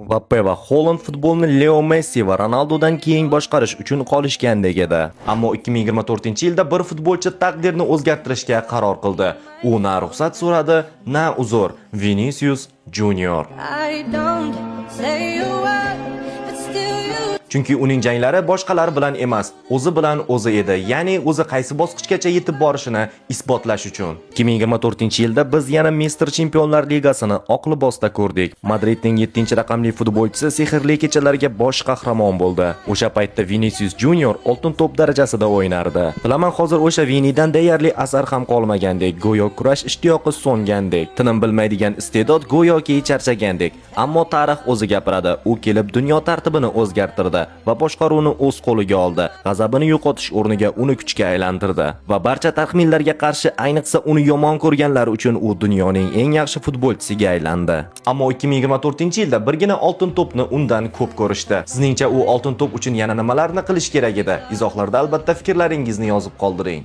Mbappe va Haaland futbolni Leo Messi va Ronaldodan keyin boshqarish uchun qolishgandek edi. Ammo 2024-yilda bir futbolchi taqdirni o'zgartirishga qaror qildi. U na ruxsat so'radi, na uzr. Vinicius Junior. Chunki uning janglari boshqalar bilan emas, o'zi bilan o'zi edi. Ya'ni o'zi qaysi bosqichgacha yetib borishini isbotlash uchun. 2024-yilda biz yana Mister Chempionlar Ligasini oq libosda ko'rdik. Madridning 7-raqamli futbolchisi sehrli kechalarga bosh qahramon bo'ldi. O'sha paytda Vinicius Junior oltin to'p darajasida o'ynardi. Bilaman, hozir o'sha Vinidan deyarli asar ham qolmagandek, go'yo kurash ishtiyoqi so'ngandek, tinim bilmaydigan iste'dod go'yoki charchagandek. Ammo tarix o'zi gapiradi. U kelib dunyo tartibini o'zgartirdi va boshqaruvni o'z qo'liga oldi. G'azabini yo'qotish o'rniga uni kuchga aylantirdi va barcha taxminlarga qarshi, ayniqsa uni yomon ko'rganlar uchun u dunyoning eng yaxshi futbolchisiga aylandi. Ammo 2024-yilda birgina oltin to'pni undan ko'p ko'rishdi. Sizningcha u oltin to'p uchun yana nimalarni qilish kerak edi? Izohlarda albatta fikrlaringizni yozib qoldiring.